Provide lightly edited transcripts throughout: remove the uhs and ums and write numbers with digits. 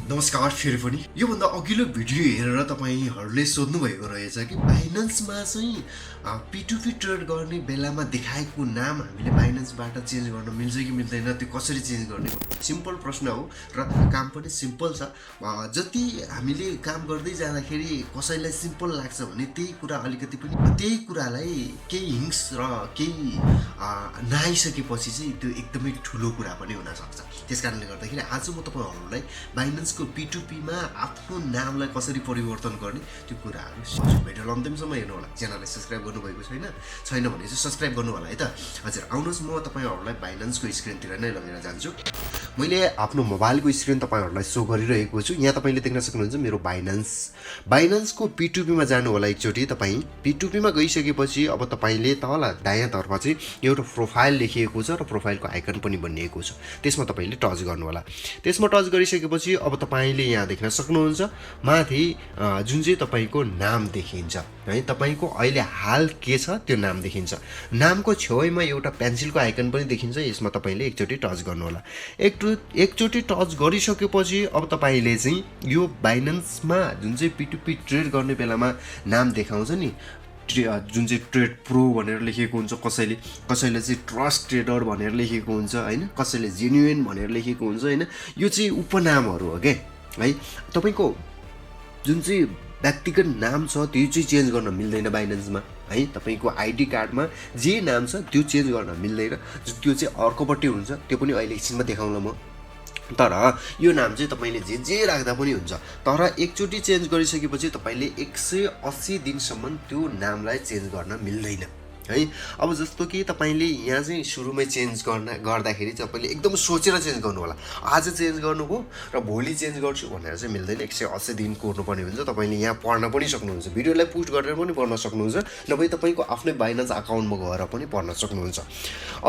नमस्कार फेरि पनि योभन्दा अघिल्लो भिडियो हेरेर तपाईहरुले सोध्नु भएको रहेछ कि बाइनान्समा चाहिँ P2P ट्रेड गर्ने बेलामा देखाएको नाम हामीले बाइनान्सबाट चेन्ज गर्न मिल्छ कि मिल्दैन त्यो कसरी चेन्ज गर्ने सिम्पल प्रश्न हो र काम पनि सिम्पल छ जति हामीले काम गर्दै जाँदाखेरि कसैलाई सिम्पल लाग्छ भने त्यही कुरा अलिकति पनि त्यही कुरालाई केही हिंस र केही नआइसकेपछि चाहिँ त्यो एकदमै ठुलो कुरा पनि हुन सक्छ त्यसकारणले गर्दाखेरि आज म तपाईहरुलाई बाइनान्सको P2P मा आफ्नो नामलाई कसरी परिवर्तन गर्ने त्यो कुराहरु भिडियो अन्तिमसम्म हेर्नु होला च्यानललाई सब्स्क्राइब गर्नु भएको छैन भने चाहिँ सब्स्क्राइब गर्नु होला है त हजुर आउनुस् म तपाईहरुलाई बाइनान्सको स्क्रिनतिर नै लगेर जान्छु मैले आफ्नो मोबाइलको स्क्रिन तपाईहरुलाई शो गरिरहेको छु यहाँ तपाईले देख्न सक्नुहुन्छ मेरो बाइनान्सको P2P मा जानु होला एकचोटी तपाई P2P मा गइसकेपछि अब तपाईले तल दायाँ तर्फ चाहिँ एउटा प्रोफाइल लेखिएको छ र प्रोफाइलको आइकन पनि बनिएको छ त्यसमा तपाईले टच गर्नु होला त्यसमा टच गरिसकेपछि अब तपाईले यहाँ देख्न सक्नुहुन्छ माथि जुन चाहिँ तपाईको नाम देखिन्छ है तपाईको अहिले हाल के छ त्यो नाम देखिन्छ नामको छेउमा एउटा पेन्सिलको आइकन पनि देखिन्छ यसमा तपाईले एकचोटी टच गर्नु होला एकचोटी टच गरिसकेपछि अब तपाईले चाहिँ यो बाइनान्समा जुन चाहिँ P2P ट्रेड गर्ने बेलामा नाम देखाउँछ नि जुन चाहिँ ट्रेड प्रो भनेर लेखेको हुन्छ कसैले चाहिँ ट्रस्ट ट्रेडर भनेर लेखेको हुन्छ हैन कसैले जेन्युइन भनेर लेखेको हुन्छ हैन यो चाहिँ उपनामहरु हो के है तपाईको जुन चाहिँ व्यक्तिगत नाम छ त्यो चाहिँ चेन्ज गर्न मिल्दैन बाइनान्समा है तपाईको आईडी कार्डमा जे नाम छ त्यो चेन्ज गर्न मिल्दैन त्यो चाहिँ अर्कोपट्टि हुन्छ त्यो पनि अहिले एकछिनमा देखाउँला म तर यो नाम चाहिँ तपाईले जे राख्दा पनि हुन्छ तर एकचोटी चेन्ज गरिसकेपछि तपाईले 180 दिनसम्म त्यो नामलाई चेन्ज गर्न मिल्दैन है अब जस्तो कि तपाईले यहाँ चाहिँ सुरुमै चेन्ज गर्दाखेरि तपाईले एकदम सोचेर चेन्ज गर्नु होला आज चेन्ज गर्नुभयो र भोलि चेन्ज गर्छु भनेर चाहिँ मिल्दैन 180 दिन कोर्नुपर्ने हुन्छ तपाईले यहाँ पढ्न पनि सक्नुहुन्छ भिडियोलाई पुस्ट गरेर पनि पढ्न सक्नुहुन्छ नभए तपाईको आफ्नै बाइनान्स अकाउन्टमा गएर पनि पढ्न सक्नुहुन्छ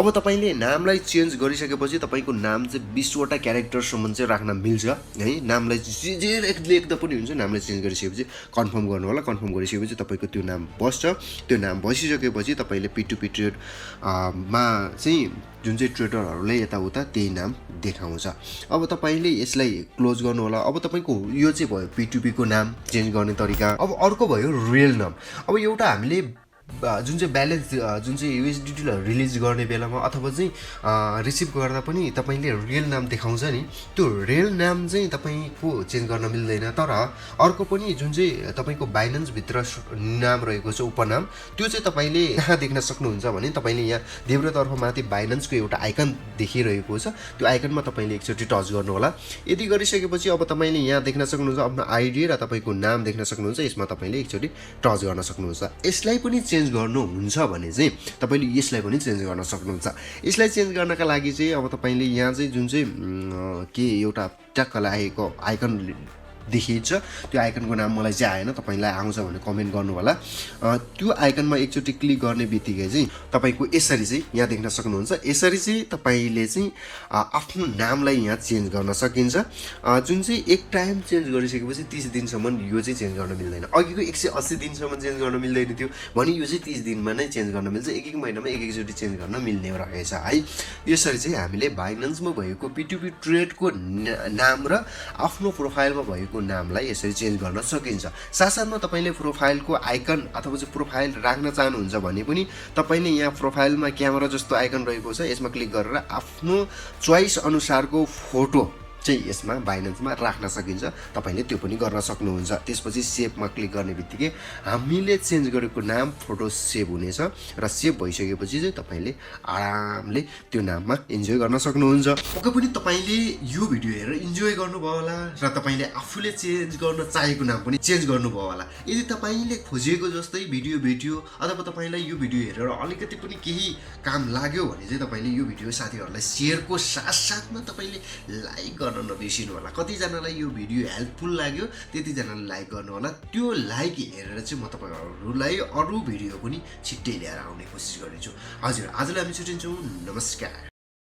अब तपाईले नामलाई चेन्ज गरिसकेपछि तपाईको नाम चाहिँ 20 वटा क्यारेक्टरसम्म चाहिँ राख्न मिल्छ है नामलाई जे लेख्दा पनि हुन्छ नामलाई चेन्ज गरिसकेपछि कन्फर्म गर्नु होला कन्फर्म गरिसकेपछि तपाईको त्यो नाम बस्छ त्यो नाम बसिसकेपछि तपाईले P2P ट्रेड मा चाहिँ जुन चाहिँ ट्रेडरहरुले यताउता त्यही नाम देखाउँछ अब तपाईले यसलाई क्लोज गर्नु होला अब तपाईको यो चाहिँ भयो P2P को नाम चेन्ज गर्ने तरिका अब अर्को भयो रियल नाम अब एउटा हामीले जुन चाहिँ ब्यालेन्स जुन चाहिँ USDT लाई रिलिज गर्ने बेलामा अथवा चाहिँ रिसिभ गर्दा पनि तपाईले रियल नाम देखाउँछ नि त्यो रियल नाम चाहिँ तपाईको चेन्ज गर्न मिल्दैन तर अर्को पनि जुन चाहिँ तपाईको बाइनान्स भित्र नाम रहेको छ उपनाम त्यो चाहिँ तपाईले कहाँ देख्न सक्नुहुन्छ भने तपाईले यहाँ देब्रेतर्फ माथि बाइनान्सको एउटा आइकन देखिरहेको छ त्यो आइकनमा तपाईले एकचोटी टच गर्नु होला यदि गरिसकेपछि अब तपाईले यहाँ देख्न सक्नुहुन्छ आफ्नो आईडी र तपाईको नाम देख्न सक्नुहुन्छ यसमा तपाईले एकचोटी टच गर्न सक्नुहुन्छ यसलाई पनि चेन्ज गर्नुहुन्छ भने चाहिँ तपाईले यसलाई पनि चेन्ज गर्न सक्नुहुन्छ यसलाई चेन्ज गर्नका लागि चाहिँ अब तपाईले यहाँ चाहिँ जुन चाहिँ के एउटा ट्याक्क लागेको आइकन देखिन्छ त्यो आइकनको नाम मलाई चाहिँ आएन तपाईलाई आउँछ भने कमेन्ट गर्नु होला त्यो आइकनमा एकचोटी क्लिक गर्ने बित्तिकै चाहिँ तपाईको यसरी चाहिँ यहाँ देख्न सक्नुहुन्छ यसरी चाहिँ तपाईले चाहिँ आफ्नो नामलाई यहाँ चेन्ज गर्न सकिन्छ जुन चाहिँ एक टाइम चेन्ज गरिसकेपछि 30 दिनसम्म यो चाहिँ चेन्ज गर्न मिल्दैन अघिको 180 दिनसम्म चेन्ज गर्न मिल्दैन थियो भने यो चाहिँ 30 दिनमा नै चेन्ज गर्न मिल्छ एक महिनामा एकचोटी चेन्ज गर्न मिल्ने रहेछ है यसरी चाहिँ हामीले बाइनान्समा भएको P2P ट्रेडको नाम र आफ्नो प्रोफाइलमा भएको नामलाई यसरी चेन्ज गर्न सकिन्छ साथसाथमा तपाईले प्रोफाइलको आइकन अथवा चाहिँ प्रोफाइल राख्न चाहनुहुन्छ भने पनि तपाईले यहाँ प्रोफाइलमा क्यामेरा जस्तो आइकन रहेको छ यसमा क्लिक गरेर आफ्नो चोइस अनुसारको फोटो चाहिँ यसमा बाइनान्समा राख्न सकिन्छ तपाईले त्यो पनि गर्न सक्नुहुन्छ त्यसपछि सेभमा क्लिक गर्ने बित्तिकै हामीले चेन्ज गरेको नाम फोटो सेभ हुनेछ र सेभ भइसकेपछि चाहिँ तपाईले आरामले त्यो नाममा इन्जोय गर्न सक्नुहुन्छ पक्कै पनि तपाईले यो भिडियो हेरेर इन्जोय गर्नुभयो होला र तपाईले आफूले चेन्ज गर्न चाहेको नाम पनि चेन्ज गर्नुभयो होला यदि तपाईले खोजेको जस्तै भिडियो भेट्यो अथवा तपाईलाई यो भिडियो हेरेर अलिकति पनि केही काम लाग्यो भने चाहिँ तपाईले यो भिडियो साथीहरुलाई शेयरको साथसाथमा तपाईले लाइक गर्न नबिर्सिनु होला कतिजनालाई यो भिडियो हेल्पफुल लाग्यो त्यतिजनाले लाइक गर्नु होला त्यो लाइक हेरेर चाहिँ म तपाईहरुलाई अरु भिडियो पनि छिट्टै ल्याएर आउने कोसिस गर्नेछु हजुर आजलाई हामी छुट्टिन्छौं नमस्कार